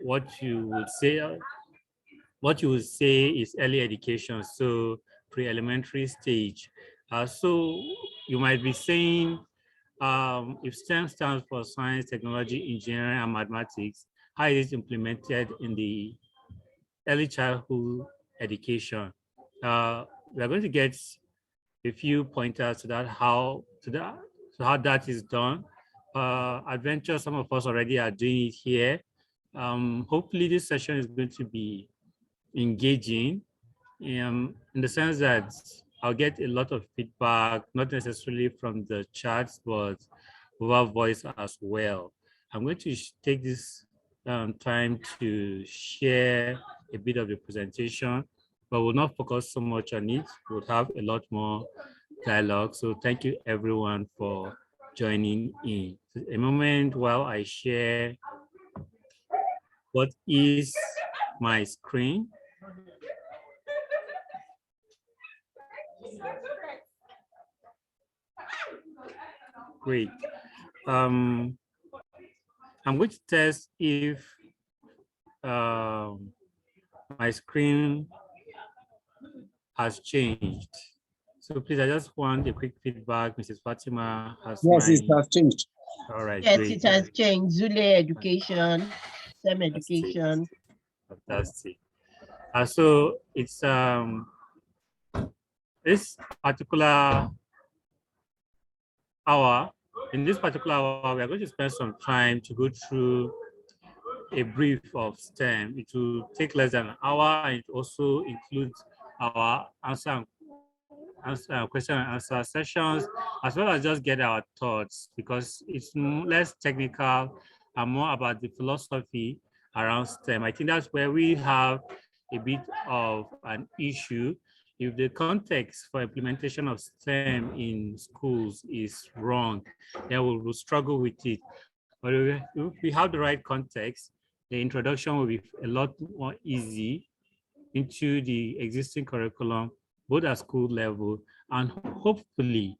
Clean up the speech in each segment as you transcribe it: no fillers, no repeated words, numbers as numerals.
what you would say is early education, so pre-elementary stage. So you might be saying, if STEM stands for science, technology, engineering, and mathematics, how is it implemented in the early childhood education? We are going to get a few pointers to that, how that is done. Adventure, some of us already are doing it here. Hopefully this session is going to be engaging, in the sense that I'll get a lot of feedback, not necessarily from the chats, but over voice as well. I'm going to take this time to share a bit of the presentation, but we'll not focus so much on it. We'll have a lot more dialogue. So thank you everyone for joining in. A moment while I share what is my screen. Great. I'm going to test if my screen has changed. So please, I just want a quick feedback. Mrs. Fatima has Yes, it has changed. All right, yes, great. it has changed. Zule education, STEM education. Fantastic. So it's this particular hour. In this particular hour, we are going to spend some time to go through a brief of STEM. It will take less than an hour, and it also includes our question and answer sessions, as well as just get our thoughts, because it's less technical and more about the philosophy around STEM. I think that's where we have a bit of an issue. If the context for implementation of STEM in schools is wrong, then we'll struggle with it. But if we have the right context, the introduction will be a lot more easy into the existing curriculum, both at school level and hopefully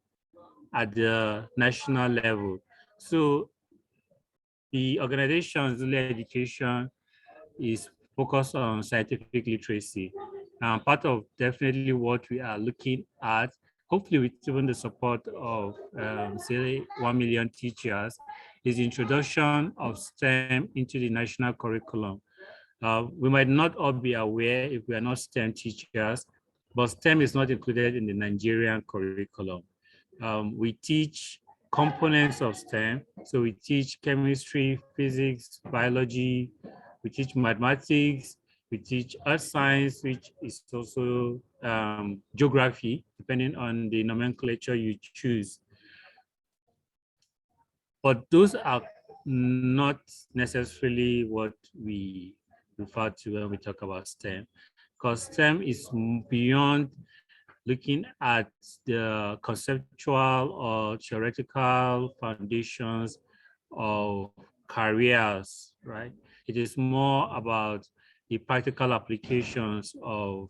at the national level. So the organization Zule Education is focused on scientific literacy. Part of definitely what we are looking at, hopefully with even the support of say 1 million teachers, is the introduction of STEM into the national curriculum. We might not all be aware if we are not STEM teachers, but STEM is not included in the Nigerian curriculum. We teach components of STEM. So we teach chemistry, physics, biology, we teach mathematics, we teach earth science, which is also geography, depending on the nomenclature you choose. But those are not necessarily what we refer to when we talk about STEM, because STEM is beyond looking at the conceptual or theoretical foundations of careers, right? It is more about the practical applications of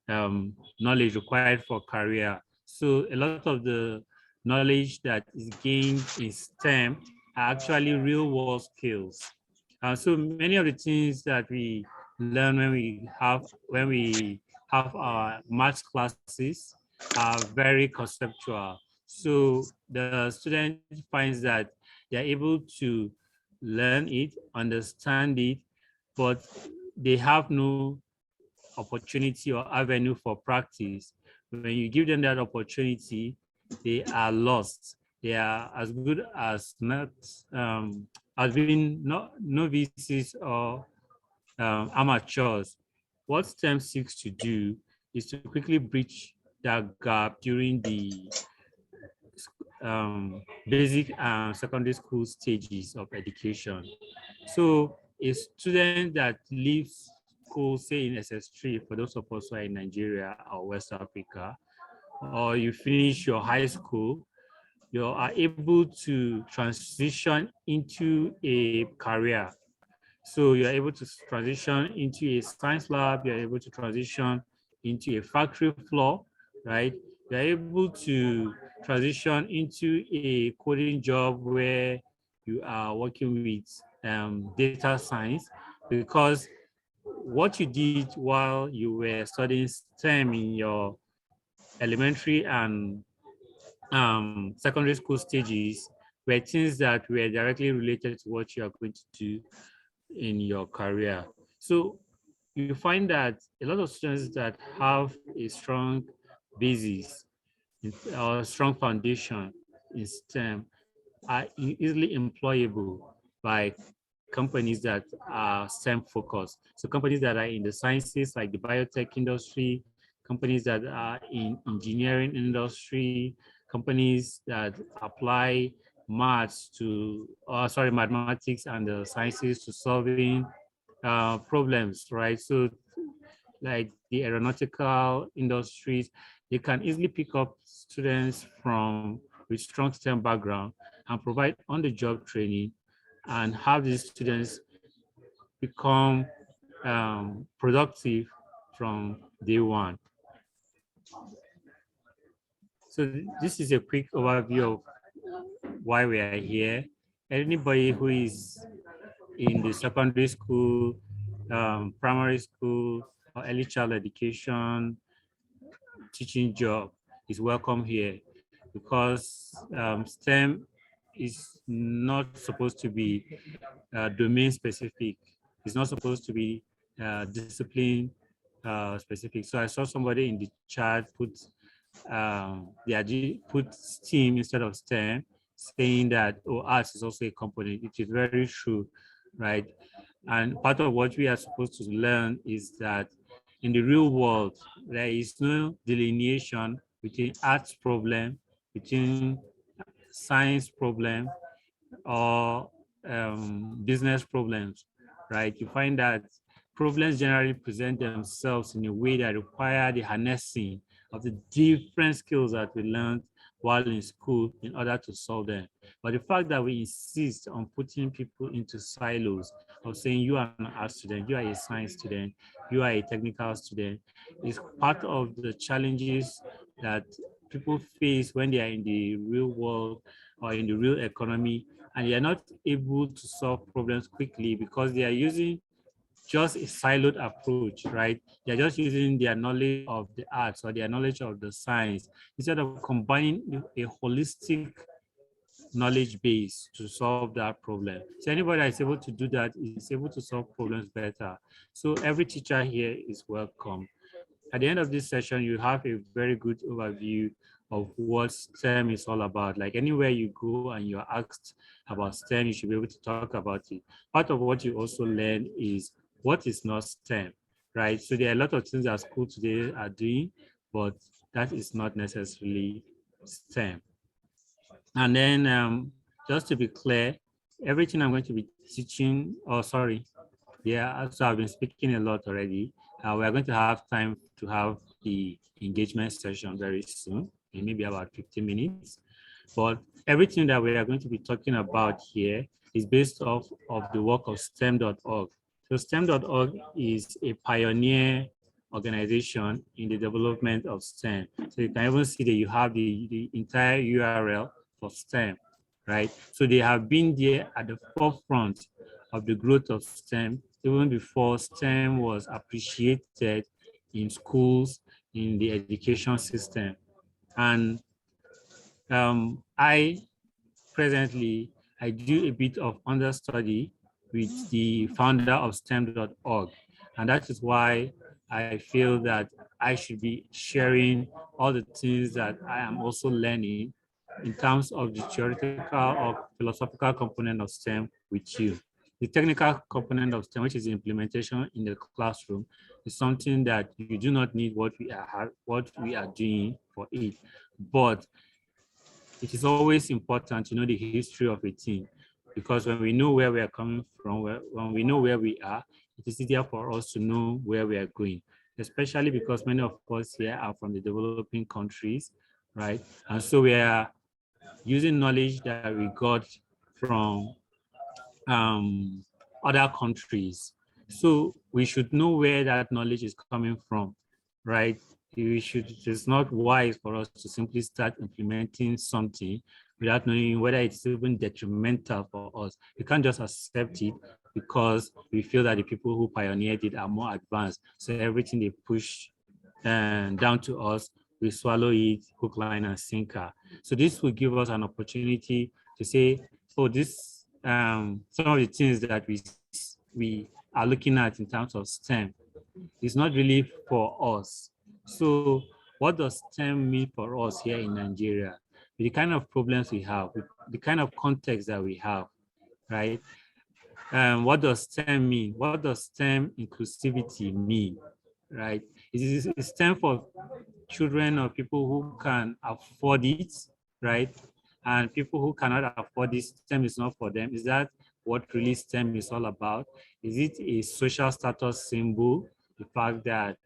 knowledge required for career. So a lot of the knowledge that is gained in STEM are actually real world skills. So many of the things that we learn when we have our math classes are very conceptual. So the student finds that they're able to learn it, understand it, but they have no opportunity or avenue for practice. When you give them that opportunity, they are lost. They are as good as not as being novices or amateurs. What STEM seeks to do is to quickly bridge that gap during the basic and secondary school stages of education. So a student that leaves school, say in SS3, for those of us who are in Nigeria or West Africa, or you finish your high school, you are able to transition into a career. So you're able to transition into a science lab, you're able to transition into a factory floor, right? You're able to transition into a coding job where you are working with data science. because what you did while you were studying STEM in your elementary and secondary school stages were things that were directly related to what you are going to do in your career. So you find that a lot of students that have a strong basis or strong foundation in STEM are easily employable by companies that are STEM focused. So companies that are in the sciences like the biotech industry, companies that are in engineering industry, companies that apply mathematics and the sciences to solving problems, right? So like the aeronautical industries, they can easily pick up students with strong STEM background and provide on-the-job training and have these students become productive from day one. So this is a quick overview of why we are here. Anybody who is in the secondary school, primary school, or early child education teaching job is welcome here, because STEM is not supposed to be domain specific. It's not supposed to be discipline specific. So I saw somebody in the chat put STEAM instead of STEM, saying that, oh, arts is also a component. It is very true, right? And part of what we are supposed to learn is that in the real world, there is no delineation between arts problem, between science problem, or business problems, right? You find that problems generally present themselves in a way that require the harnessing of the different skills that we learned while in school in order to solve them. But the fact that we insist on putting people into silos of saying you are an art student, you are a science student, you are a technical student, is part of the challenges that people face when they are in the real world or in the real economy, and they are not able to solve problems quickly because they are using just a siloed approach, right? They're just using their knowledge of the arts or their knowledge of the science instead of combining a holistic knowledge base to solve that problem. So anybody that is able to do that is able to solve problems better. So every teacher here is welcome. At the end of this session, you have a very good overview of what STEM is all about. Like anywhere you go and you're asked about STEM, you should be able to talk about it. Part of what you also learn is what is not STEM, right? So there are a lot of things that school today are doing, but that is not necessarily STEM. And then just to be clear, everything I'm going to be teaching, so I've been speaking a lot already. We're going to have time to have the engagement session very soon, in maybe about 15 minutes. But everything that we are going to be talking about here is based off of the work of STEM.org. So STEM.org is a pioneer organization in the development of STEM. So you can even see that you have the entire URL for STEM, right? So they have been there at the forefront of the growth of STEM, even before STEM was appreciated in schools, in the education system. And presently, I do a bit of understudy with the founder of STEM.org. And that is why I feel that I should be sharing all the things that I am also learning in terms of the theoretical or philosophical component of STEM with you. The technical component of STEM, which is the implementation in the classroom, is something that you do not need what we are doing for it. But it is always important to know the history of a team, because when we know where we are coming from, when we know where we are, it is easier for us to know where we are going, especially because many of us here are from the developing countries, right? And so we are using knowledge that we got from other countries. So we should know where that knowledge is coming from, right? It's not wise for us to simply start implementing something without knowing whether it's even detrimental for us. You can't just accept it because we feel that the people who pioneered it are more advanced. So everything they push down to us, we swallow it hook, line, and sinker. So this will give us an opportunity to say, oh, this some of the things that we are looking at in terms of STEM is not really for us. So what does STEM mean for us here in Nigeria? With the kind of problems we have, with the kind of context that we have, right? What does STEM mean? What does STEM inclusivity mean, right? Is STEM for children or people who can afford it, right? And people who cannot afford it, STEM is not for them. Is that what really STEM is all about? Is it a social status symbol? The fact that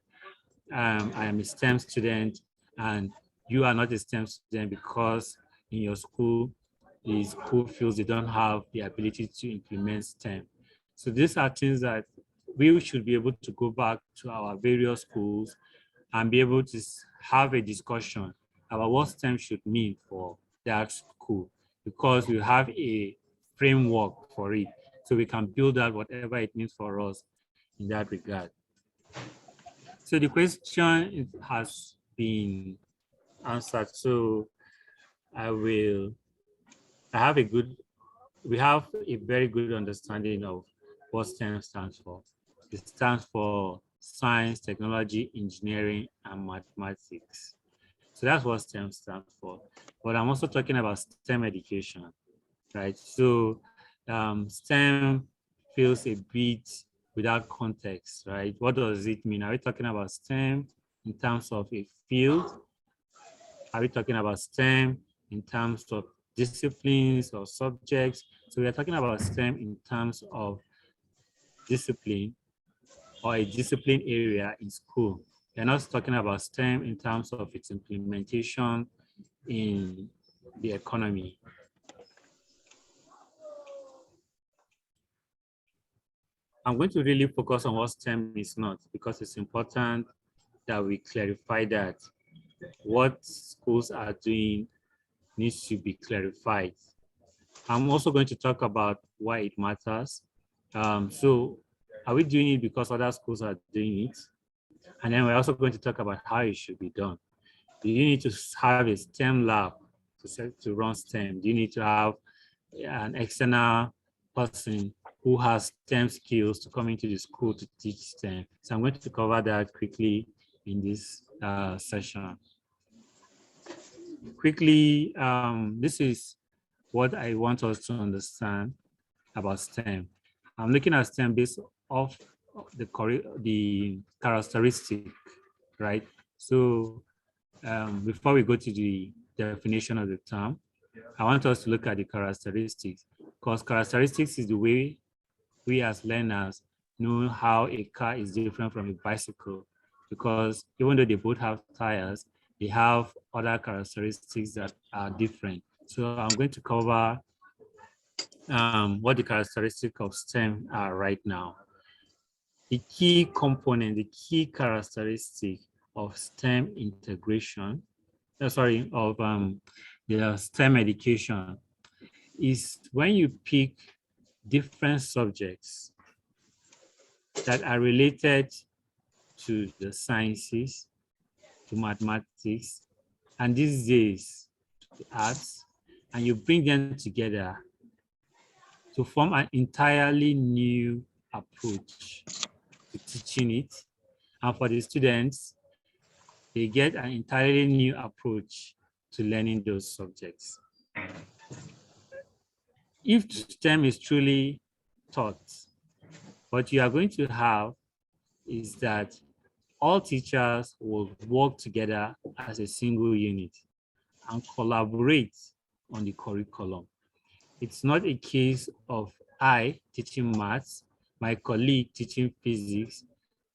I am a STEM student and you are not a STEM student because in your school, the school feels they don't have the ability to implement STEM. So these are things that we should be able to go back to our various schools and be able to have a discussion about what STEM should mean for that school, because we have a framework for it. So we can build out whatever it means for us in that regard. So the question has been answered. So I will, I have a good, we have a very good understanding of what STEM stands for. It stands for science, technology, engineering, and mathematics. So that's what STEM stands for. But I'm also talking about STEM education, right? So STEM feels a bit without context, right? What does it mean? Are we talking about STEM in terms of a field? Are we talking about STEM in terms of disciplines or subjects? So we are talking about STEM in terms of discipline or a discipline area in school. We're not talking about STEM in terms of its implementation in the economy. I'm going to really focus on what STEM is not, because it's important that we clarify that what schools are doing needs to be clarified. I'm also going to talk about why it matters. So are we doing it because other schools are doing it? And then we're also going to talk about how it should be done. Do you need to have a STEM lab to run STEM? Do you need to have an external person who has STEM skills to come into the school to teach STEM? So I'm going to cover that quickly in this session. Quickly, this is what I want us to understand about STEM. I'm looking at STEM based off the characteristic, right? So before we go to the definition of the term, I want us to look at the characteristics, because characteristics is the way we as learners know how a car is different from a bicycle, because even though they both have tires, they have other characteristics that are different. So I'm going to cover what the characteristics of STEM are right now. The key component, the key characteristic of STEM integration, of the STEM education is when you pick different subjects that are related to the sciences, to mathematics, and these days to arts, and you bring them together to form an entirely new approach to teaching it. And for the students, they get an entirely new approach to learning those subjects. If STEM is truly taught, what you are going to have is that all teachers will work together as a single unit and collaborate on the curriculum. It's not a case of I teaching maths, my colleague teaching physics,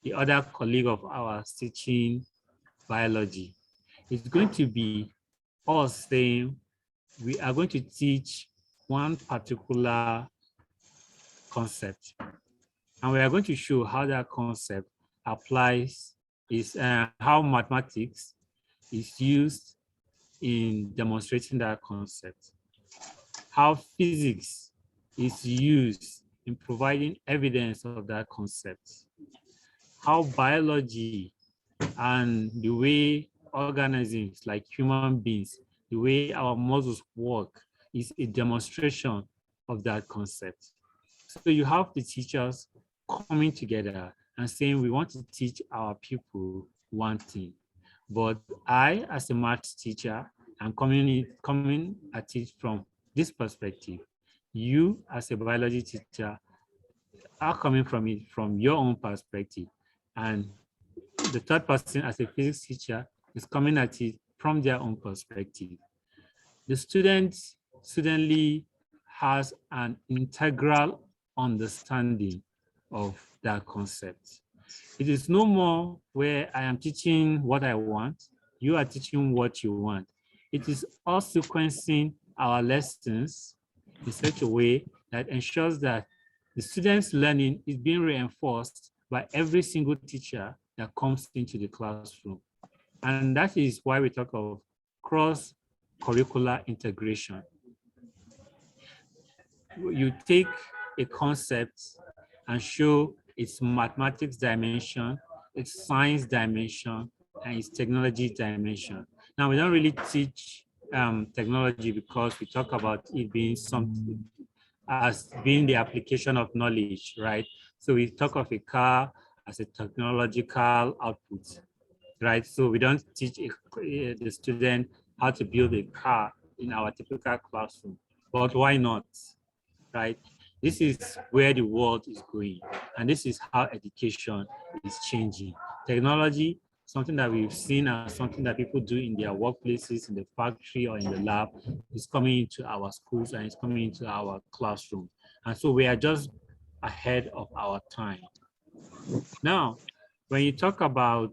the other colleague of ours teaching biology. It's going to be us saying we are going to teach one particular concept, and we are going to show how that concept applies, is how mathematics is used in demonstrating that concept, how physics is used in providing evidence of that concept. How biology and the way organisms like human beings, the way our muscles work is a demonstration of that concept. So you have the teachers coming together and saying, we want to teach our people one thing. But I, as a math teacher, am coming at it from this perspective. You, as a biology teacher, are coming from it from your own perspective. And the third person, as a physics teacher, is coming at it from their own perspective. The student suddenly has an integral understanding of that concept. It is no more where I am teaching what I want, you are teaching what you want. It is us sequencing our lessons in such a way that ensures that the students' learning is being reinforced by every single teacher that comes into the classroom. And that is why we talk of cross-curricular integration. You take a concept and show its mathematics dimension, its science dimension, and its technology dimension. Now, we don't really teach technology because we talk about it being something as being the application of knowledge, right? So we talk of a car as a technological output, right? So we don't teach the student how to build a car in our typical classroom, but why not, right? This is where the world is going, and this is how education is changing. Technology, something that we've seen as something that people do in their workplaces, in the factory or in the lab, is coming into our schools and it's coming into our classroom. And so we are just ahead of our time. Now, when you talk about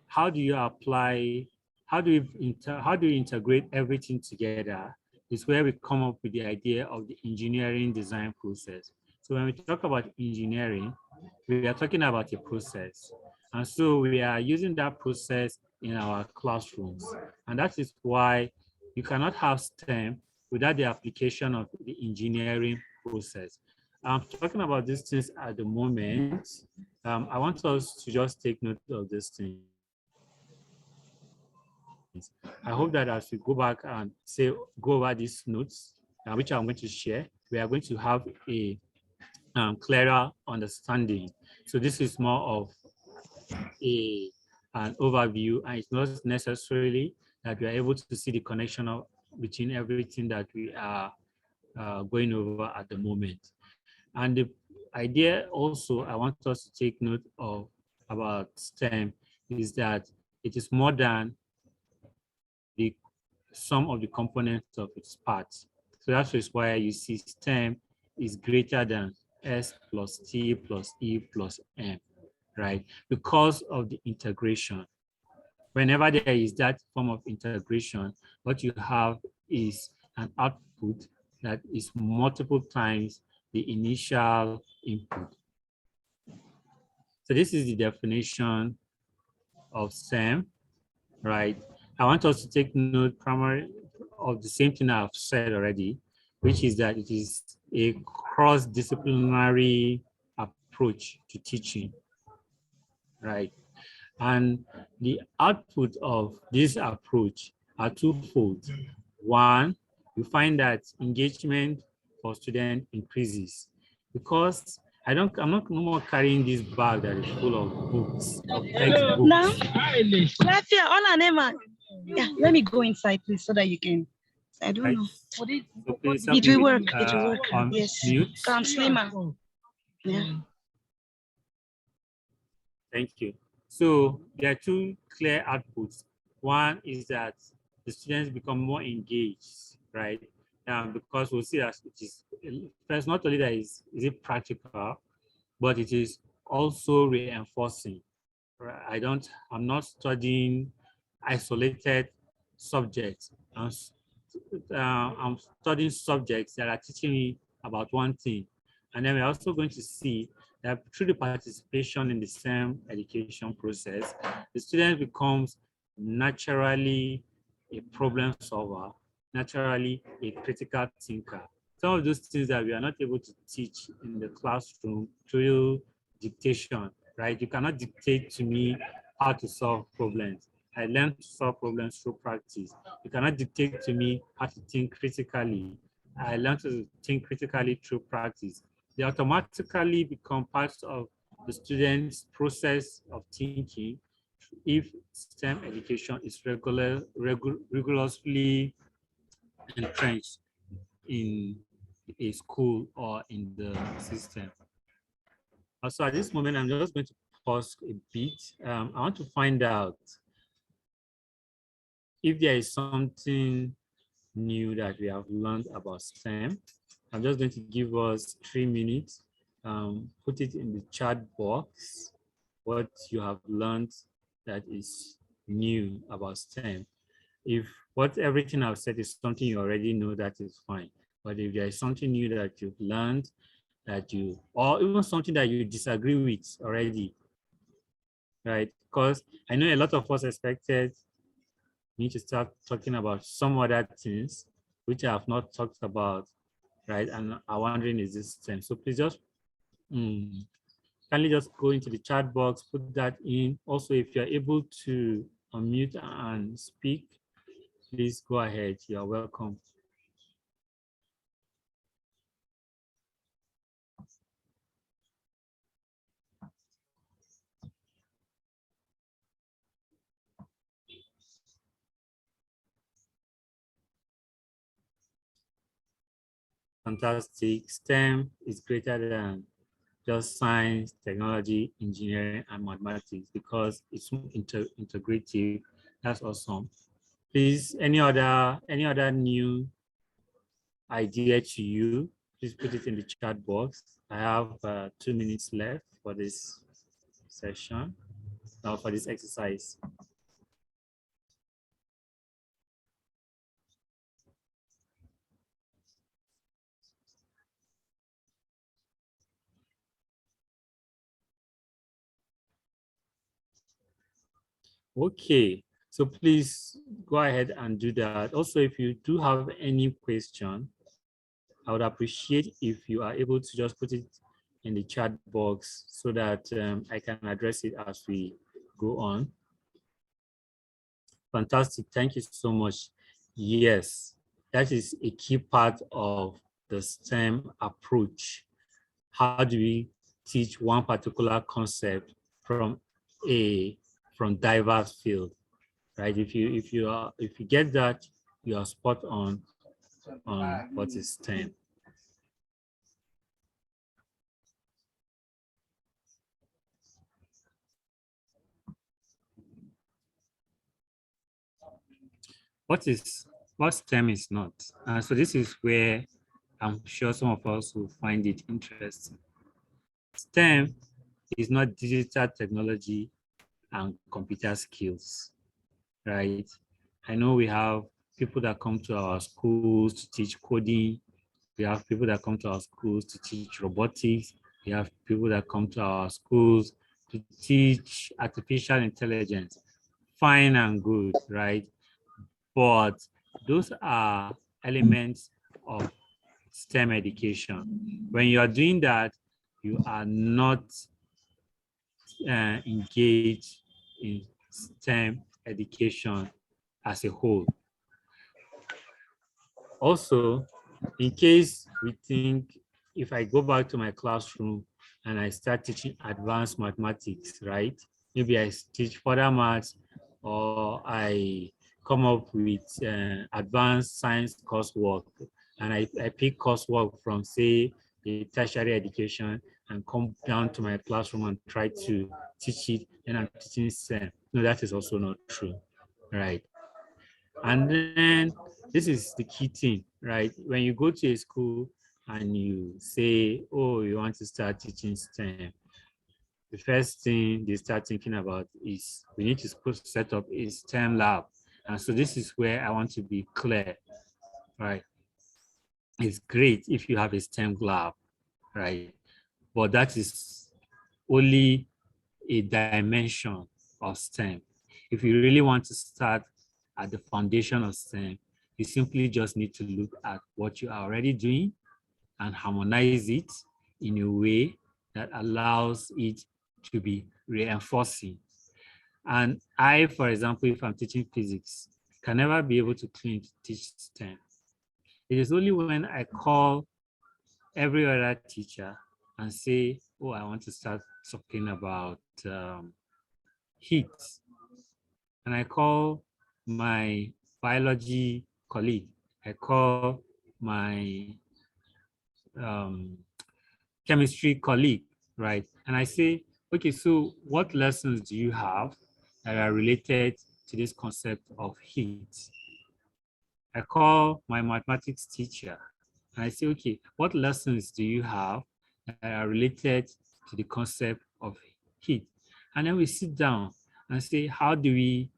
how do you apply, how do you integrate everything together, is where we come up with the idea of the engineering design process. So when we talk about engineering, we are talking about a process. And so we are using that process in our classrooms. And that is why you cannot have STEM without the application of the engineering process. I'm talking about these things at the moment. I want us to just take note of these things. I hope that as we go back and go over these notes, which I'm going to share, we are going to have a clearer understanding. So this is more of an overview, and it's not necessarily that we are able to see the connection between everything that we are going over at the moment. And the idea also I want us to take note of about STEM is that it is more than the sum of the components of its parts. So that is why you see STEM is greater than S plus T plus E plus M, right? Because of the integration. Whenever there is that form of integration, what you have is an output that is multiple times the initial input. So this is the definition of STEM, right? I want us to take note primarily of the same thing I've said already, which is that it is a cross-disciplinary approach to teaching, right? And the output of this approach are twofold. One, you find that engagement for students increases because I'm not no more carrying this bag that is full of books, of textbooks. Now, yeah, let me go inside, please, so that you can. I don't know. So please It will work. It will work. On Yes. mute. Come, Slimmer. Yeah. Thank you. So there are two clear outputs. One is that the students become more engaged, right? Because we'll see that it is first, not only that is it practical, but it is also reinforcing. Right? I'm not studying isolated subjects. I'm studying subjects that are teaching me about one thing. And then we're also going to see that through the participation in the same education process, the student becomes naturally a problem solver, naturally a critical thinker. some of those things that we are not able to teach in the classroom through dictation, right? You cannot dictate to me how to solve problems. I learned to solve problems through practice. You cannot dictate to me how to think critically. I learned to think critically through practice. They automatically become parts of the student's process of thinking if STEM education is rigorously entrenched in a school or in the system. Also, at this moment, I'm just going to pause a bit. I want to find out if there is something new that we have learned about STEM. I'm just going to give us 3 minutes. Put it in the chat box, what you have learned that is new about STEM. If everything I've said is something you already know, that is fine. But if there is something new that you've learned, or even something that you disagree with already, right? Because I know a lot of us expected me to start talking about some other things which I have not talked about, right? And I'm wondering, is this same? So please just kindly just go into the chat box, put that in. Also, if you're able to unmute and speak, please go ahead. You're welcome. Fantastic. STEM is greater than just science, technology, engineering, and mathematics because it's integrative. That's awesome. Please, any other new idea to you, please put it in the chat box. I have 2 minutes left for this session, for this exercise. Okay, so please go ahead and do that. Also, if you do have any question, I would appreciate if you are able to just put it in the chat box so that I can address it as we go on. Fantastic, thank you so much. Yes, that is a key part of the STEM approach. How do we teach one particular concept from diverse field, right? If you get that, you are spot on what is STEM. What STEM is not. So this is where I'm sure some of us will find it interesting. STEM is not digital technology and computer skills, right? I know we have people that come to our schools to teach coding. We have people that come to our schools to teach robotics. We have people that come to our schools to teach artificial intelligence. Fine and good, right? But those are elements of STEM education. When you are doing that, you are not engaged in STEM education as a whole. Also, in case we think, if I go back to my classroom and I start teaching advanced mathematics, right? Maybe I teach further maths, or I come up with advanced science coursework, and I pick coursework from, say, the tertiary education and come down to my classroom and try to teach it, and I'm teaching STEM. No, that is also not true, right? And then this is the key thing, right? When you go to a school and you say, oh, you want to start teaching STEM, the first thing they start thinking about is we need to set up a STEM lab. And so this is where I want to be clear, right? It's great if you have a STEM lab, right? But that is only a dimension of STEM. If you really want to start at the foundation of STEM, you simply just need to look at what you are already doing and harmonize it in a way that allows it to be reinforcing. And I, for example, if I'm teaching physics, can never be able to claim to teach STEM. It is only when I call every other teacher and say, oh, I want to start talking about heat. And I call my biology colleague, I call my chemistry colleague, right? And I say, okay, so what lessons do you have that are related to this concept of heat? I call my mathematics teacher and I say, okay, what lessons do you have that are related to the concept of heat? And then we sit down and say, how do we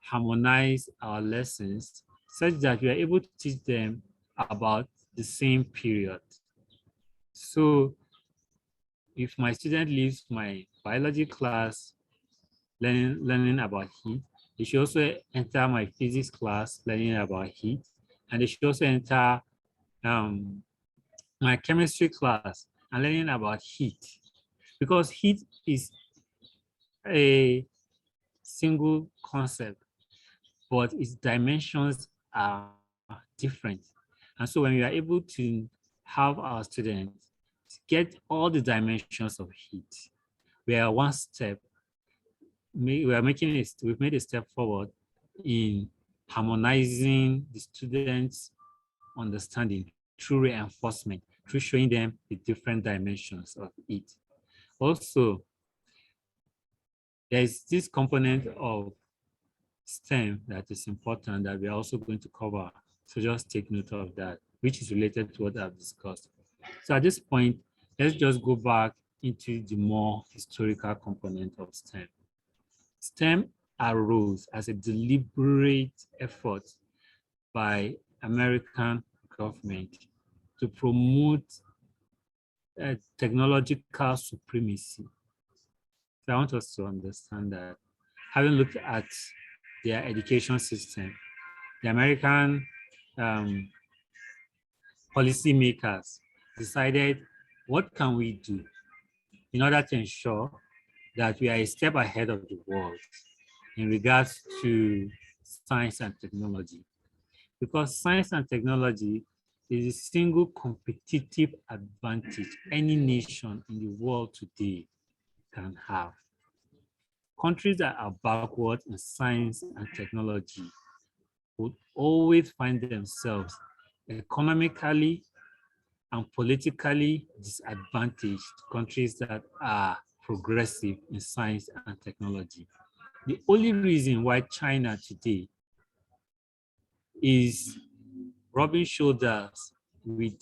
harmonize our lessons such that we are able to teach them about the same period? So if my student leaves my biology class learning about heat, they should also enter my physics class learning about heat, and they should also enter my chemistry class and learning about heat, because heat is a single concept, but its dimensions are different. And so when we are able to have our students get all the dimensions of heat, we are one step, we've made a step forward in harmonizing the students' understanding through reinforcement, through showing them the different dimensions of it. Also, there is this component of STEM that is important that we're also going to cover. So just take note of that, which is related to what I've discussed. So at this point, let's just go back into the more historical component of STEM. STEM arose as a deliberate effort by American government to promote technological supremacy. So I want us to understand that, having looked at their education system, the American policymakers decided, what can we do in order to ensure that we are a step ahead of the world in regards to science and technology? Because science and technology is a single competitive advantage any nation in the world today can have. Countries that are backward in science and technology would always find themselves economically and politically disadvantaged countries that are progressive in science and technology. The only reason why China today is rubbing shoulders with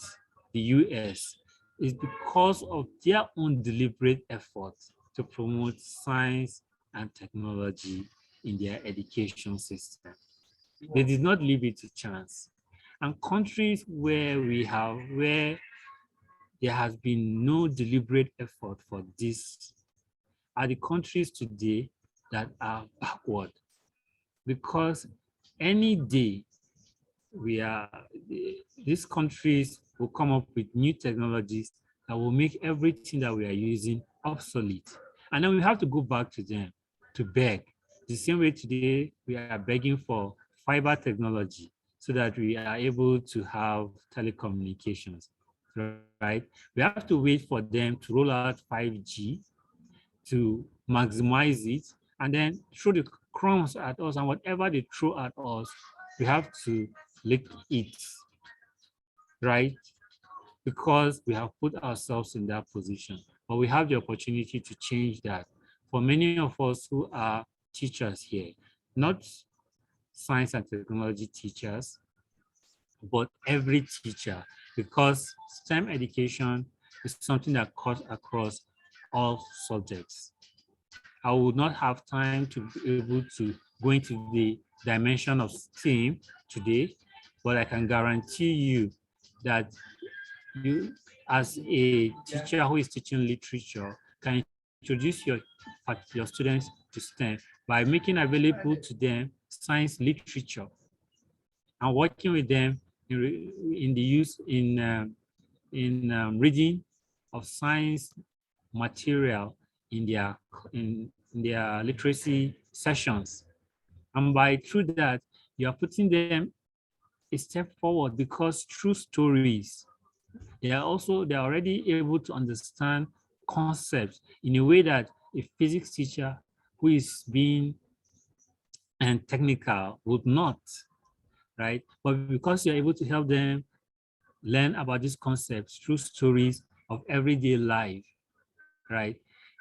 the US is because of their own deliberate effort to promote science and technology in their education system. They did not leave it to chance. And countries where there has been no deliberate effort for this are the countries today that are backward, because any day these countries will come up with new technologies that will make everything that we are using obsolete. And then we have to go back to them to beg. The same way today we are begging for fiber technology so that we are able to have telecommunications, right? We have to wait for them to roll out 5G to maximize it, and then throw the crumbs at us, and whatever they throw at us, we have to lick it, right? Because we have put ourselves in that position. But we have the opportunity to change that. For many of us who are teachers here, not science and technology teachers, but every teacher, because STEM education is something that cuts across all subjects. I would not have time to be able to go into the dimension of STEAM today, but I can guarantee you that you, as a teacher who is teaching literature, can introduce your students to STEM by making available to them science literature and working with them in the use in reading of science material in their literacy sessions. And by through that, you are putting them a step forward, because through stories, they are already able to understand concepts in a way that a physics teacher who is being technical would not, right? But because you're able to help them learn about these concepts through stories of everyday life, right?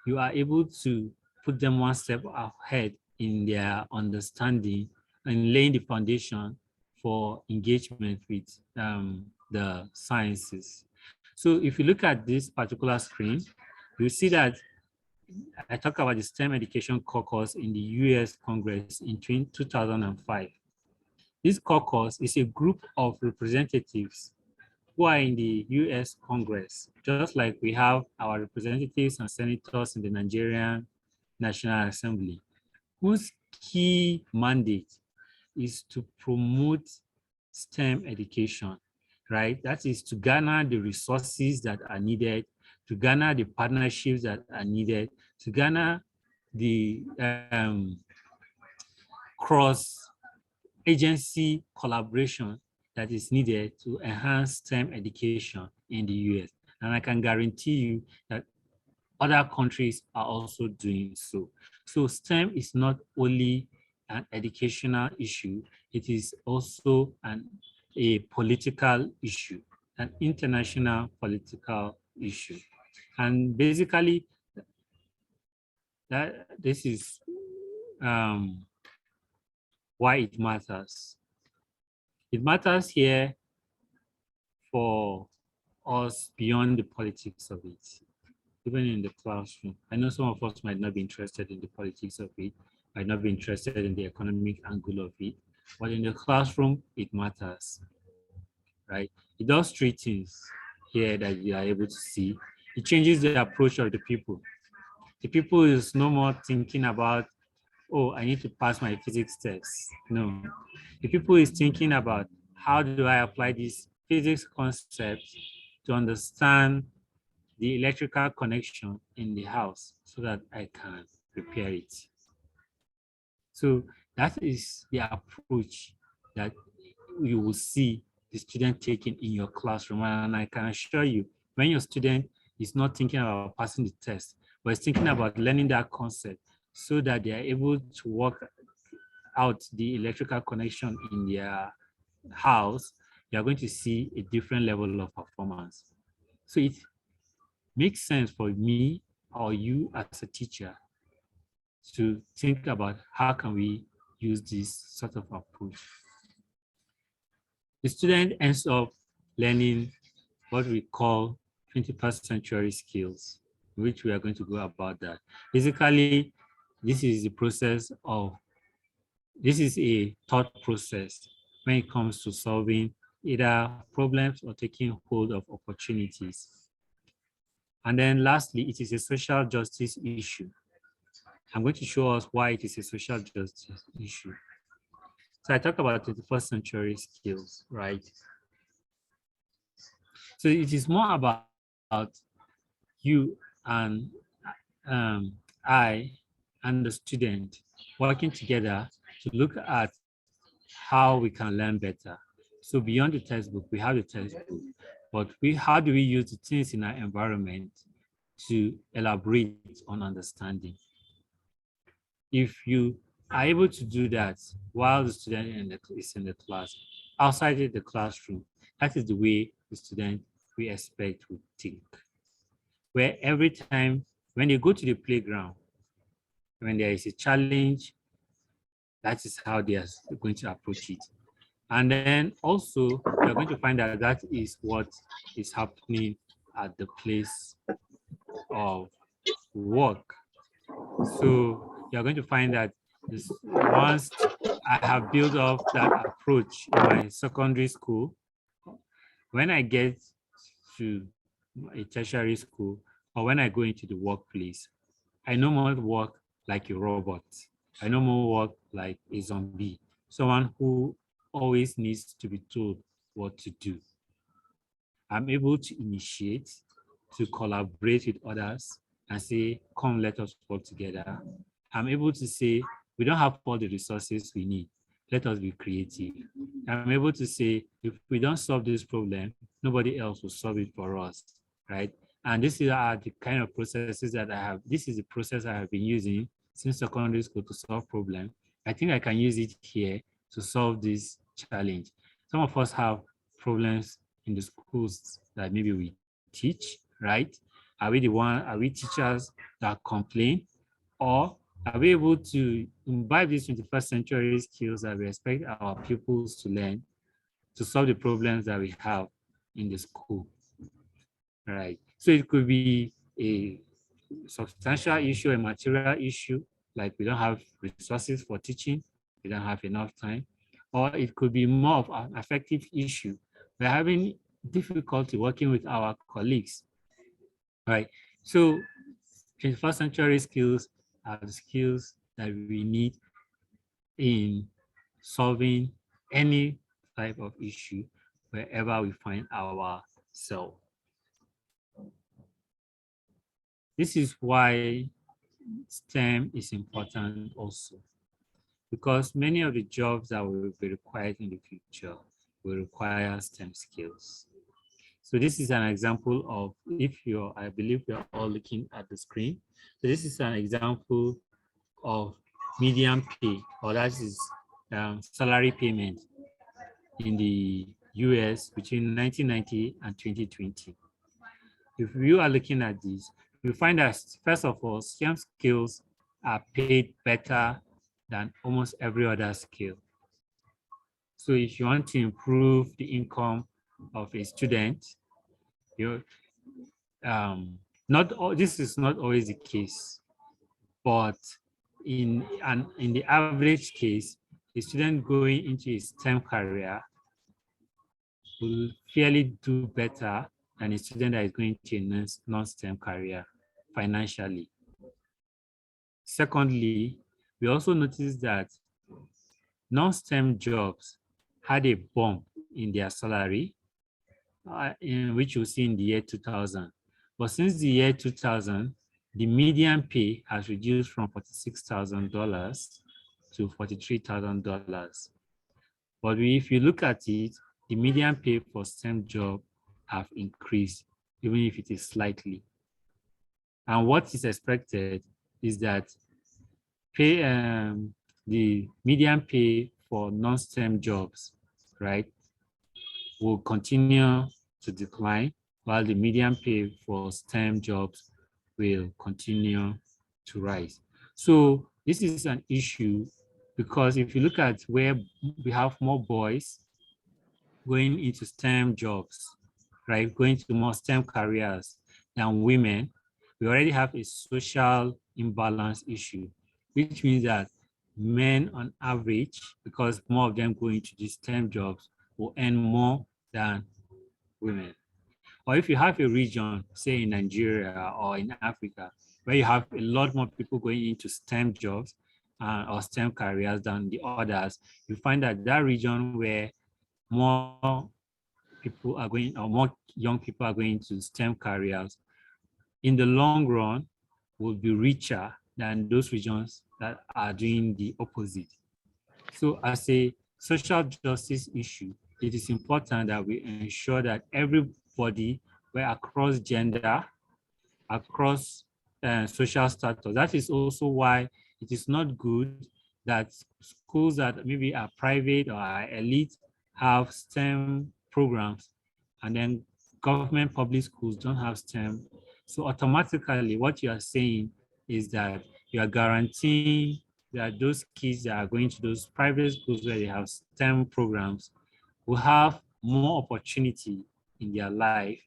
You are able to put them one step ahead in their understanding and laying the foundation for engagement with the sciences. So if you look at this particular screen, you see that I talk about the STEM Education Caucus in the US Congress in 2005. This caucus is a group of representatives who are in the US Congress, just like we have our representatives and senators in the Nigerian National Assembly, whose key mandate is to promote STEM education, right? That is to garner the resources that are needed, to garner the partnerships that are needed, to garner the cross-agency collaboration that is needed to enhance STEM education in the US. And I can guarantee you that other countries are also doing so. So STEM is not only an educational issue, it is also a political issue, an international political issue. And basically, this is why it matters. It matters here for us beyond the politics of it, even in the classroom. I know some of us might not be interested in the politics of it, might not be interested in the economic angle of it, but in the classroom, it matters, right? It does three things here that you are able to see. It changes the approach of the people. The people is no more thinking about, oh, I need to pass my physics test. No, the people is thinking about, how do I apply these physics concepts to understand the electrical connection in the house so that I can repair it. So that is the approach that you will see the student taking in your classroom. And I can assure you, when your student is not thinking about passing the test, but is thinking about learning that concept so that they are able to work out the electrical connection in their house, you are going to see a different level of performance. So it makes sense for me or you as a teacher to think about, how can we use this sort of approach. The student ends up learning what we call 21st century skills, which we are going to go about that. Basically, this is a thought process when it comes to solving either problems or taking hold of opportunities. And then lastly, it is a social justice issue. I'm going to show us why it is a social justice issue. So I talk about 21st century skills, right? So it is more about you and I and the student working together to look at how we can learn better. So beyond the textbook, we have the textbook, but how do we use the things in our environment to elaborate on understanding? If you are able to do that while the student is in the class, outside the classroom, that is the way the student we expect to think. Where every time when they go to the playground, when there is a challenge, that is how they are going to approach it. And then also, you're going to find that that is what is happening at the place of work. So you're going to find that once I have built up that approach in my secondary school, when I get to a tertiary school or when I go into the workplace, I no more work like a robot. I no more work like a zombie, someone who always needs to be told what to do. I'm able to initiate, to collaborate with others and say, come, let us work together. I'm able to say, we don't have all the resources we need. Let us be creative. I'm able to say, if we don't solve this problem, nobody else will solve it for us, right? And this is the kind of processes that I have. This is the process I have been using since secondary school to solve problems. I think I can use it here to solve this challenge. Some of us have problems in the schools that maybe we teach, right? Are we teachers that complain, or are we able to imbibe these 21st century skills that we expect our pupils to learn to solve the problems that we have in the school, right? So it could be a substantial issue, a material issue, like we don't have resources for teaching, we don't have enough time, or it could be more of an affective issue. We're having difficulty working with our colleagues, right? So 21st century skills are the skills that we need in solving any type of issue wherever we find ourselves. This is why STEM is important also, because many of the jobs that will be required in the future will require STEM skills. So this is an example of, I believe you're all looking at the screen. So this is an example of median pay, or that is salary payment in the US between 1990 and 2020. If you are looking at this, you find that, first of all, STEM skills are paid better than almost every other skill. So if you want to improve the income of a student, this is not always the case, but in the average case, a student going into a STEM career will fairly do better than a student that is going to a non-STEM career financially. Secondly, we also noticed that non-STEM jobs had a bump in their salary, in which you see in the year 2000. But since the year 2000, the median pay has reduced from $46,000 to $43,000. But if you look at it, the median pay for STEM job have increased, even if it is slightly. And what is expected is that the median pay for non-STEM jobs, right, will continue to decline, while the median pay for STEM jobs will continue to rise. So this is an issue, because if you look at where we have more boys going into STEM jobs, right, going to more STEM careers than women, we already have a social imbalance issue, which means that men on average, because more of them go into these STEM jobs, will earn more than women. Or if you have a region, say in Nigeria or in Africa, where you have a lot more people going into STEM jobs or STEM careers than the others, you find that that region where more people are going, or more young people are going to STEM careers, in the long run will be richer than those regions that are doing the opposite. So as a social justice issue, it is important that we ensure that everybody, where across gender, across social status. That is also why it is not good that schools that maybe are private or are elite have STEM programs, and then government public schools don't have STEM. So automatically what you are saying is that you are guaranteeing that those kids that are going to those private schools where they have STEM programs will have more opportunity in their life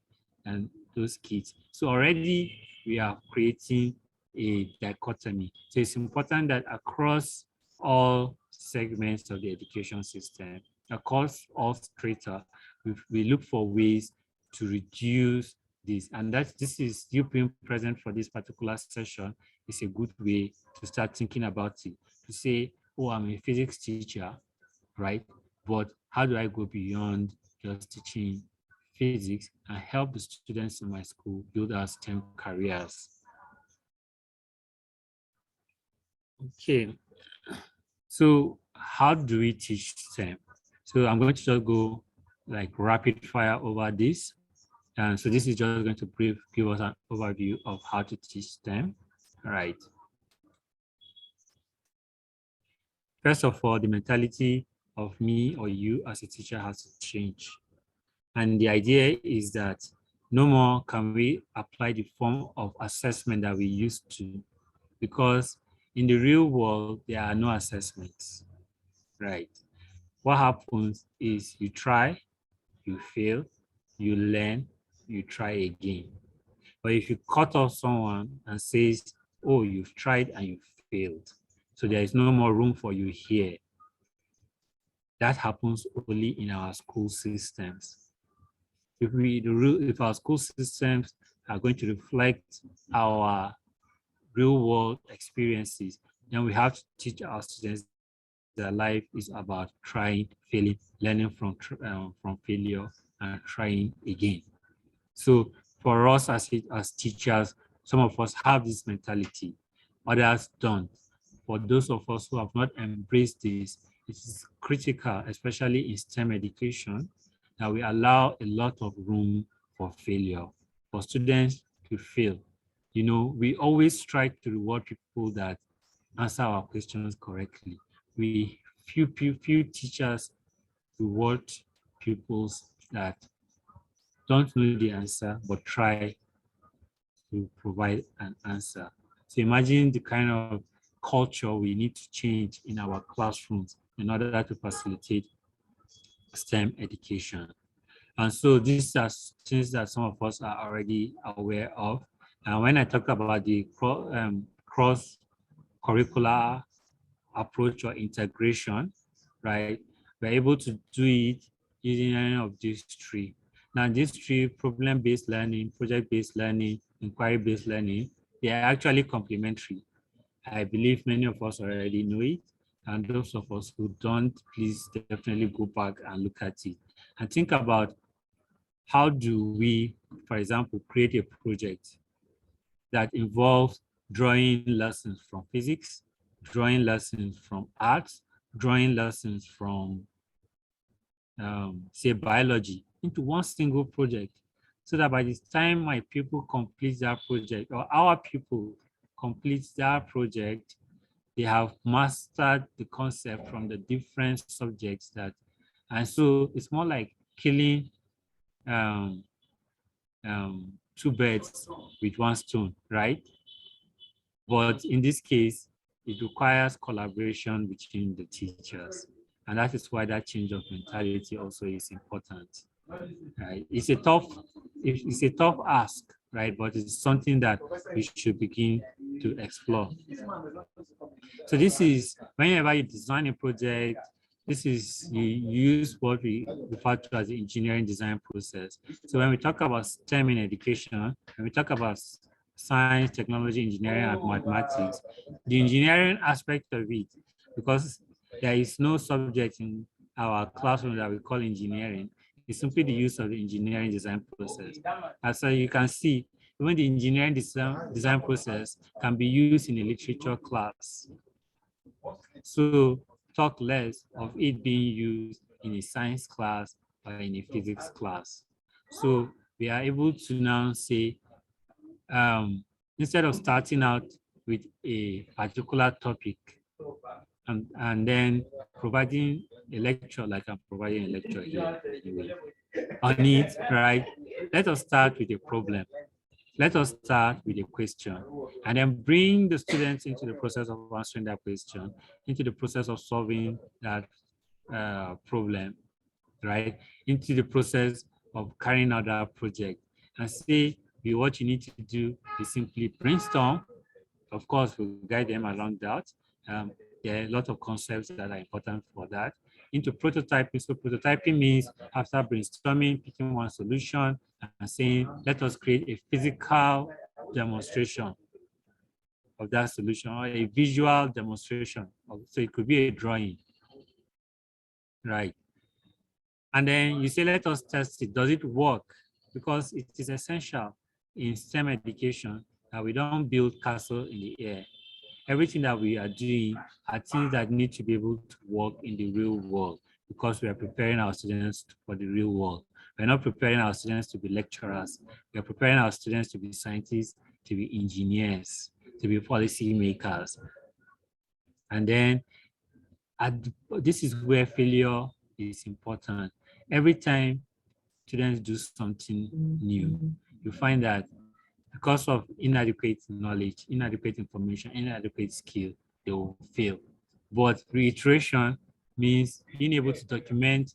than those kids. So already we are creating a dichotomy. So it's important that across all segments of the education system, across all strata, we look for ways to reduce this. And this is you being present for this particular session is a good way to start thinking about it. To say, oh, I'm a physics teacher, right? But how do I go beyond just teaching physics, and help the students in my school build our STEM careers. Okay, so how do we teach STEM? So I'm going to just go like rapid fire over this. And so this is just going to give us an overview of how to teach STEM. All right. First of all, the mentality of me or you as a teacher has to change. And the idea is that no more can we apply the form of assessment that we used to, because in the real world, there are no assessments, right? What happens is you try, you fail, you learn, you try again. But if you cut off someone and says, oh, you've tried and you failed, so there is no more room for you here, that happens only in our school systems. If our school systems are going to reflect our real world experiences, then we have to teach our students that life is about trying, failing, learning from failure, and trying again. So for us as teachers, some of us have this mentality, others don't. For those of us who have not embraced this, it is critical, especially in STEM education, that we allow a lot of room for failure, for students to fail. You know, we always try to reward people that answer our questions correctly. We few teachers reward pupils that don't know the answer but try to provide an answer. So imagine the kind of culture we need to change in our classrooms in order to facilitate STEM education. And so these are things that some of us are already aware of. And when I talk about the cross-curricular approach or integration, right, we're able to do it using any of these three. Now, these three, problem-based learning, project-based learning, inquiry-based learning, they are actually complementary. I believe many of us already know it. And those of us who don't, please definitely go back and look at it. And think about how do we, for example, create a project that involves drawing lessons from physics, drawing lessons from arts, drawing lessons from, say, biology into one single project, so that by the time my pupil complete that project or our pupil completes that project, they have mastered the concept from the different subjects that, and so it's more like killing um, two birds with one stone, right? But in this case, it requires collaboration between the teachers. And that is why that change of mentality also is important. Right? It's a tough ask, right? But it's something that we should begin to explore. So this is, whenever you design a project, this is, you use what we refer to as the engineering design process. So when we talk about STEM in education, when we talk about science, technology, engineering, and mathematics, the engineering aspect of it, because there is no subject in our classroom that we call engineering, it's simply the use of the engineering design process. And so you can see, even the engineering design process can be used in a literature class. So talk less of it being used in a science class or in a physics class. So we are able to now say, instead of starting out with a particular topic and then providing a lecture like I'm providing a lecture here anyway, on it, right? Let us start with a problem. Let us start with a question and then bring the students into the process of answering that question, into the process of solving that problem, right? Into the process of carrying out that project, and say, what you need to do is simply brainstorm. Of course, we'll guide them along that. There are a lot of concepts that are important for that. Into prototyping. So prototyping means after brainstorming, picking one solution and saying, let us create a physical demonstration of that solution or a visual demonstration. So it could be a drawing, right? And then you say, let us test it. Does it work? Because it is essential in STEM education that we don't build castle in the air. Everything that we are doing are things that need to be able to work in the real world because we are preparing our students for the real world. We're not preparing our students to be lecturers. We're preparing our students to be scientists, to be engineers, to be policy makers. And then this is where failure is important. Every time students do something new, you find that because of inadequate knowledge, inadequate information, inadequate skill, they will fail. But reiteration means being able to document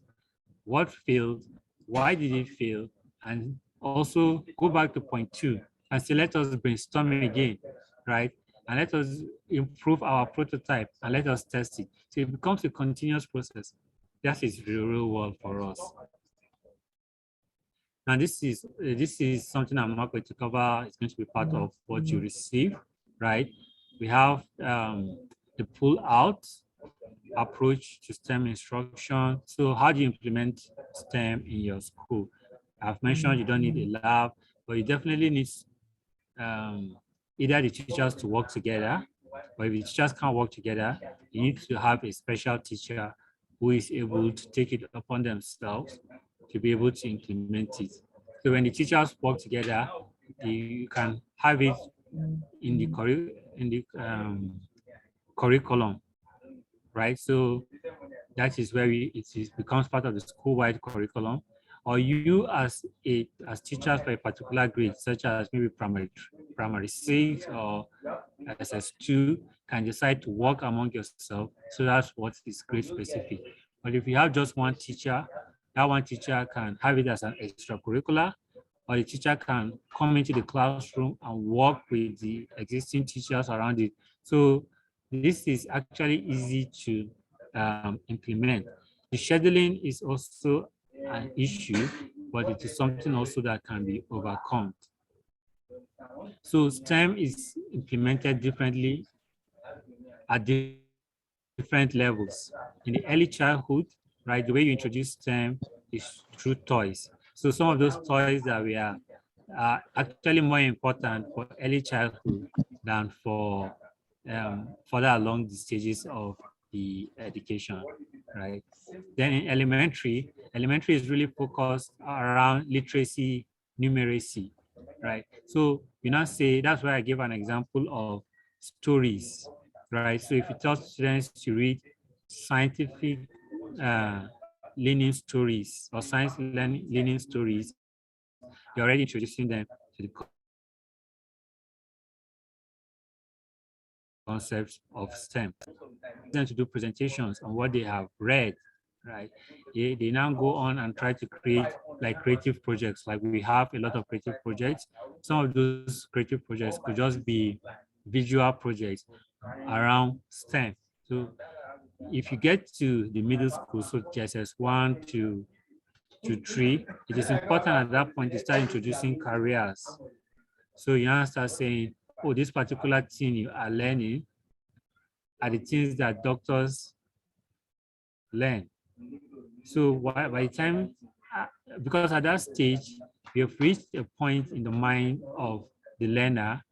what failed, why did it fail, and also go back to point 2 and say, let us brainstorm again, right? And let us improve our prototype and let us test it. So it becomes a continuous process. That is the real world for us. Now, this is something I'm not going to cover. It's going to be part of what you receive, right? We have the pull out approach to STEM instruction. So how do you implement STEM in your school? I've mentioned you don't need a lab, but you definitely need either the teachers to work together, or if the teachers can't work together, you need to have a special teacher who is able to take it upon themselves to be able to implement it. So when the teachers work together, you can have it in the curriculum, right? So that is where it becomes part of the school-wide curriculum. Or you as teachers for a particular grade, such as maybe primary 6 or SS2, can decide to work among yourself. So that's what is grade specific. But if you have just one teacher, that one teacher can have it as an extracurricular, or the teacher can come into the classroom and work with the existing teachers around it. So this is actually easy to implement. The scheduling is also an issue, but it is something also that can be overcome. So STEM is implemented differently at different levels. In the early childhood, right, the way you introduce STEM is through toys. So some of those toys that we are actually more important for early childhood than for further along the stages of the education, right? Then in elementary is really focused around literacy, numeracy, right? So you now say, that's why I gave an example of stories, right? So if you tell students to read scientific learning stories or science learning stories, you're already introducing them to the concepts of STEM. Them to do presentations on what they have read, right? They now go on and try to create like creative projects. Like we have a lot of creative projects. Some of those creative projects could just be visual projects around STEM. So if you get to the middle school, so JSS1 to 3, it is important at that point to start introducing careers. So you now start saying, oh, this particular thing you are learning are the things that doctors learn. So by the time, because at that stage, we have reached a point in the mind of the learner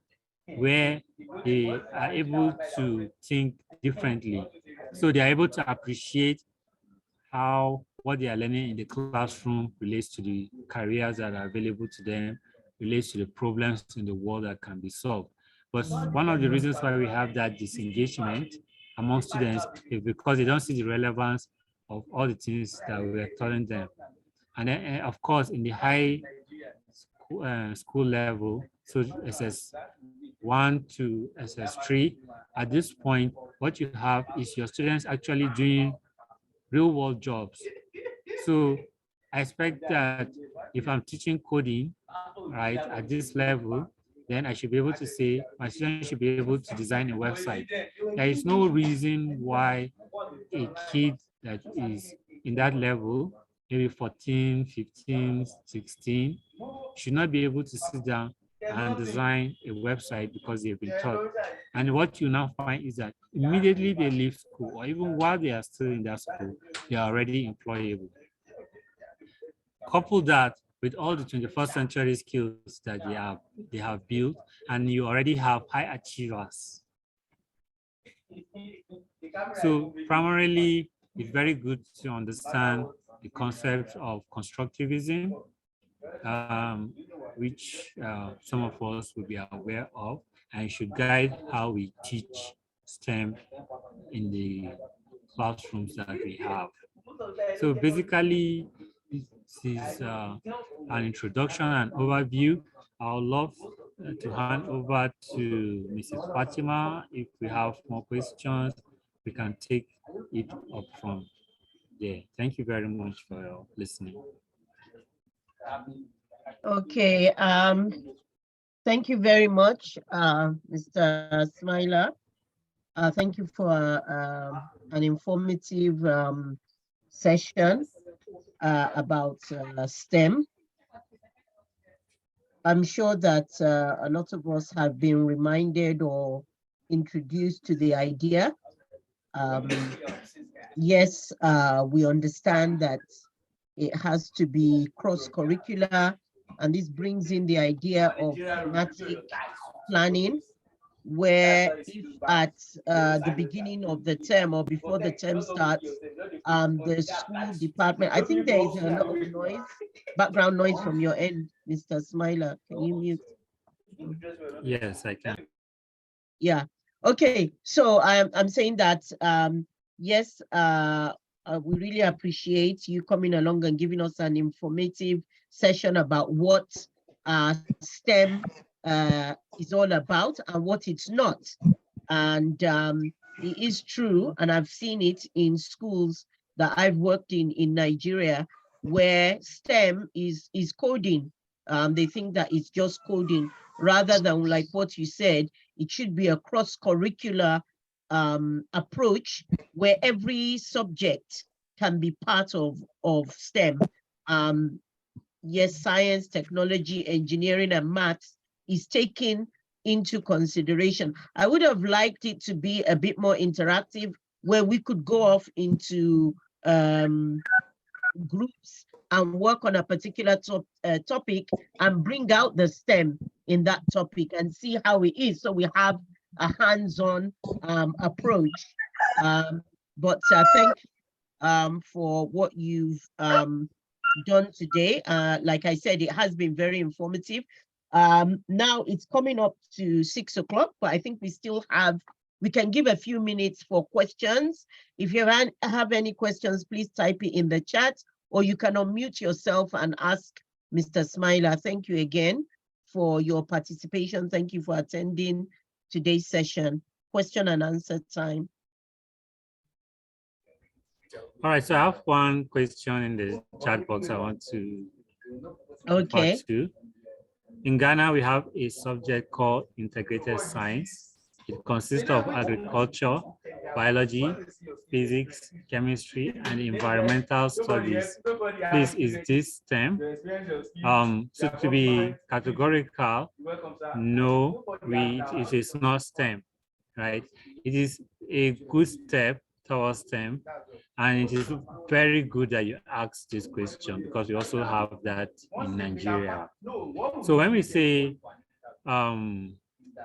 where they are able to think differently. So they are able to appreciate how what they are learning in the classroom relates to the careers that are available to them, relates to the problems in the world that can be solved. But one of the reasons why we have that disengagement among students is because they don't see the relevance of all the things that we are telling them. And then, of course, in the high school level, so SS1 to SS3, at this point, what you have is your students actually doing real world jobs. So I expect that if I'm teaching coding, right, at this level, then I should be able to say my students should be able to design a website. There is no reason why a kid that is in that level, maybe 14, 15, 16, should not be able to sit down and design a website because they've been taught. And what you now find is that immediately they leave school, or even while they are still in that school, they are already employable. couple that with all the 21st century skills that they have built, and you already have high achievers. So primarily, it's very good to understand the concept of constructivism, which some of us will be aware of, and should guide how we teach STEM in the classrooms that we have. So basically, this is an introduction and overview. I would love to hand over to Mrs. Fatima. If we have more questions, we can take it up from there. Thank you very much for listening. Okay. Thank you very much, Mr. Smaila. Thank you for an informative session about STEM. I'm sure that a lot of us have been reminded or introduced to the idea. Yes, we understand that it has to be cross-curricular, and this brings in the idea of thematic planning, where if at the beginning of the term or before the term starts, the school department, I think there is a lot of noise, background noise from your end, Mr. Smaila. Can you mute? Yes, I can. Yeah. Okay. So I'm saying that yes, we really appreciate you coming along and giving us an informative session about what STEM is all about and what it's not. And it is true, and I've seen it in schools that I've worked in Nigeria, where STEM is coding. They think that it's just coding, rather than like what you said, it should be a cross-curricular approach where every subject can be part of STEM. Yes, science, technology, engineering, and maths is taken into consideration. I would have liked it to be a bit more interactive, where we could go off into groups and work on a particular topic and bring out the STEM in that topic and see how it is. So we have a hands-on approach. But thank you for what you've done today. Like I said, it has been very informative. Now it's coming up to 6 o'clock, but I think we can give a few minutes for questions. If you have any questions, please type it in the chat, or you can unmute yourself and ask Mr. Smaila. Thank you again for your participation. Thank you for attending today's session. Question and answer time. All right, so I have one question in the chat box I want to Okay. to. In Ghana, we have a subject called integrated science. It consists of agriculture, biology, physics, chemistry, and environmental studies. Please, is this STEM? So to be categorical, no, it is not STEM, right? It is a good step towards STEM, and it is very good that you asked this question, because we also have that in Nigeria. So when we say,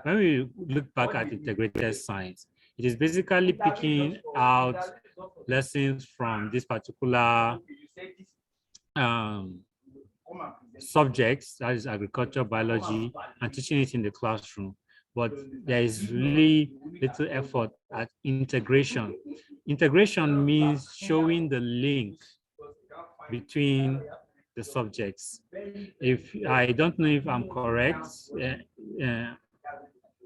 when we look back at integrated science, it is basically picking out lessons from this particular subjects, that is agriculture, biology, and teaching it in the classroom. But there is really little effort at integration. Integration means showing the link between the subjects. If I don't know if I'm correct,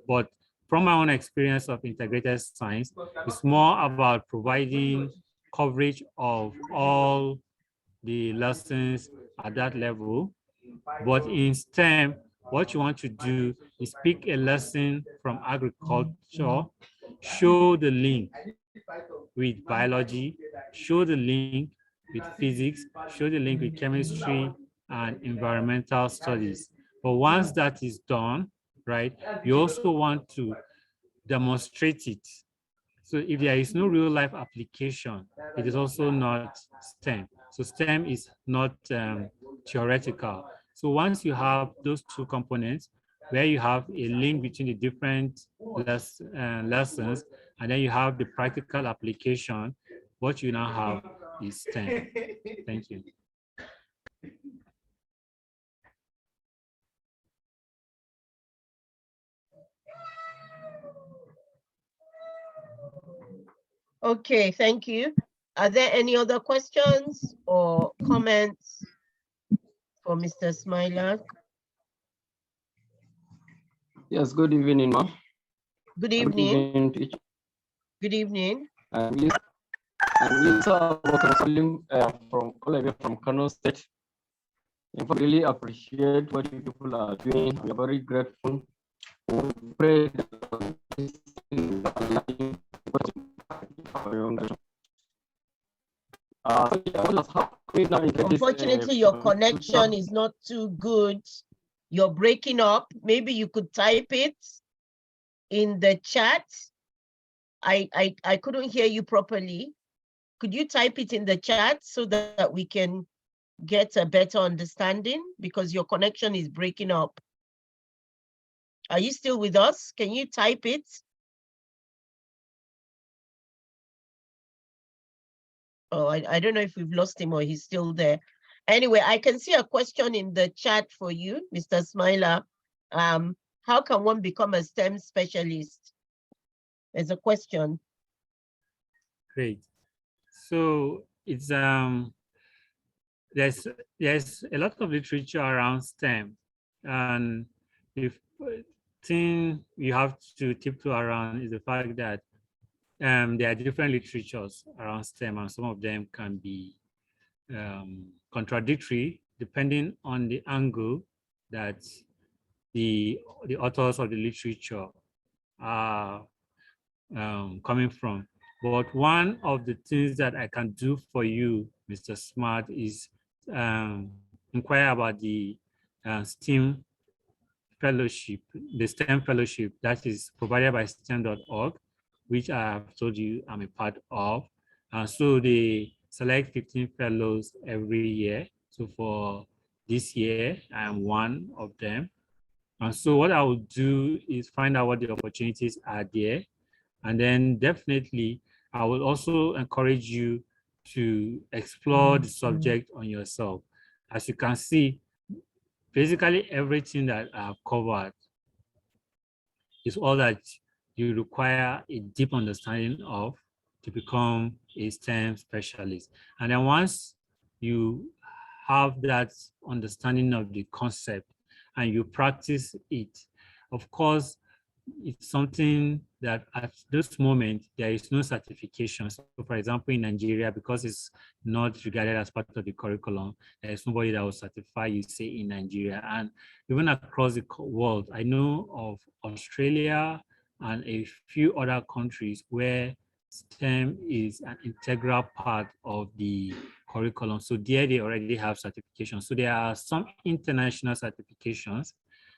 but from my own experience of integrated science, it's more about providing coverage of all the lessons at that level. But in STEM, what you want to do is pick a lesson from agriculture, show the link with biology, show the link with physics, show the link with chemistry and environmental studies. But once that is done, right, you also want to demonstrate it. So if there is no real life application, it is also not STEM. So STEM is not theoretical. So once you have those two components, where you have a link between the different lessons, and then you have the practical application, what you now have is STEM. Thank you. Okay, thank you. Are there any other questions or comments for Mr. Smaila? Yes, good evening, ma'am. Good evening. Good evening, teacher. Good evening. I'm Lisa from all of you from Kano State. I really appreciate what you people are doing. We are very grateful. We pray that this thing that we are learning for your young Unfortunately, your connection is not too good. You're breaking up. Maybe you could type it in the chat. I couldn't hear you properly. Could you type it in the chat so that we can get a better understanding, because your connection is breaking up? Are you still with us? Can you type it? Oh, I don't know if we've lost him or he's still there. Anyway, I can see a question in the chat for you, Mr. Smaila. How can one become a STEM specialist? There's a question. Great. So it's there's a lot of literature around STEM, and the thing you have to tiptoe around is the fact that there are different literatures around STEM, and some of them can be contradictory depending on the angle that the authors of the literature are coming from. But one of the things that I can do for you, Mr. Smart, is inquire about the STEM fellowship, the STEM fellowship that is provided by STEM.org, which I have told you I'm a part of. So they select 15 fellows every year. So for this year, I am one of them. And so what I will do is find out what the opportunities are there. And then definitely, I will also encourage you to explore the subject on yourself. As you can see, basically everything that I've covered is all that you require a deep understanding of to become a STEM specialist. And then once you have that understanding of the concept and you practice it, of course, it's something that at this moment, there is no certification. So for example, in Nigeria, because it's not regarded as part of the curriculum, there is nobody that will certify you, say, in Nigeria. And even across the world, I know of Australia and a few other countries where STEM is an integral part of the curriculum. So there they already have certifications. So there are some international certifications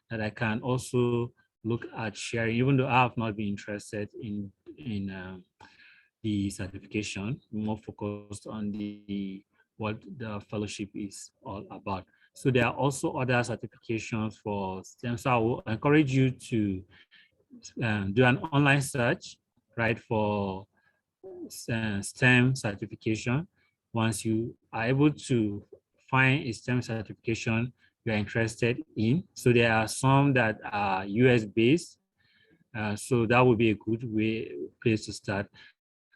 that I can also look at sharing, even though I have not been interested in the certification, more focused on what the fellowship is all about. So there are also other certifications for STEM. So I will encourage you to do an online search, right, for STEM certification. Once you are able to find a STEM certification you're interested in, so there are some that are US based, so that would be a good place to start.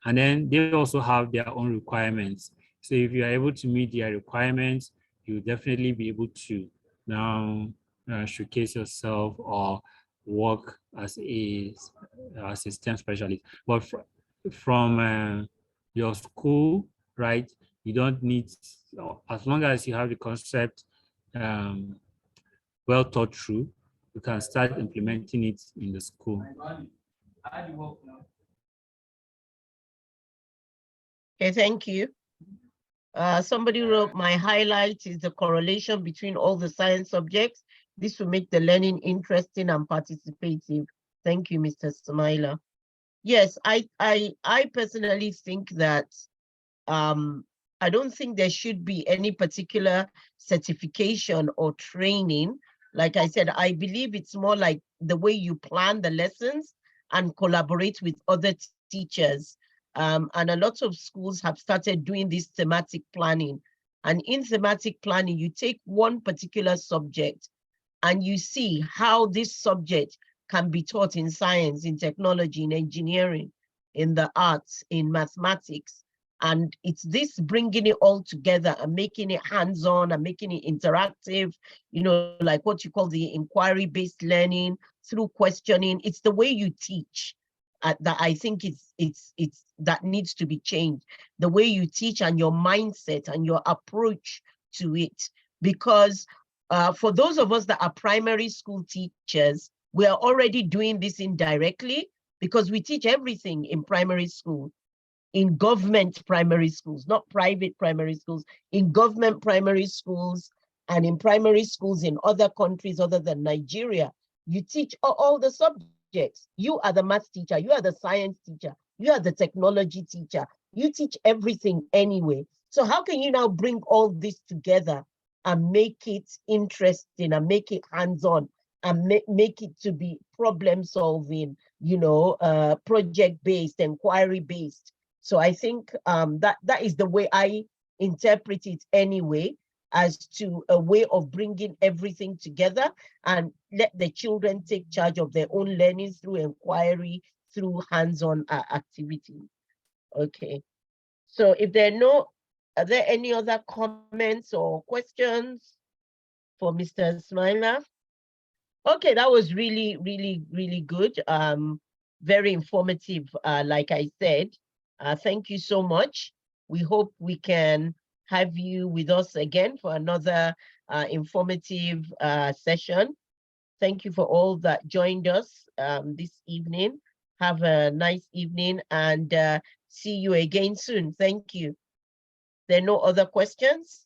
And then they also have their own requirements. So if you are able to meet their requirements, you'll definitely be able to now showcase yourself or work as a STEM specialist. But from your school, right, you don't need, as long as you have the concept well thought through, you can start implementing it in the school. Okay, thank you. Somebody wrote, my highlight is the correlation between all the science subjects. This will make the learning interesting and participative. Thank you, Mr. Smaila. Yes, I personally think that I don't think there should be any particular certification or training. Like I said, I believe it's more like the way you plan the lessons and collaborate with other teachers. And a lot of schools have started doing this thematic planning. And in thematic planning, you take one particular subject and you see how this subject can be taught in science, in technology, in engineering, in the arts, in mathematics. And it's this bringing it all together and making it hands-on and making it interactive, you know, like what you call the inquiry-based learning through questioning. It's the way you teach that I think it's that needs to be changed. The way you teach and your mindset and your approach to it. Because for those of us that are primary school teachers, we are already doing this indirectly because we teach everything in primary school, in government primary schools, not private primary schools, in government primary schools and in primary schools in other countries other than Nigeria. You teach all the subjects. You are the math teacher, you are the science teacher, you are the technology teacher. You teach everything anyway. So how can you now bring all this together and make it interesting and make it hands-on and make it to be problem solving, you know, project-based, inquiry-based. So I think that is the way I interpret it anyway, as to a way of bringing everything together and let the children take charge of their own learning through inquiry, through hands-on activity. Okay. So if are there any other comments or questions for Mr. Smaila? Okay, that was really, really, really good. Very informative, like I said. Thank you so much. We hope we can have you with us again for another informative session. Thank you for all that joined us this evening. Have a nice evening and see you again soon. Thank you. There are no other questions?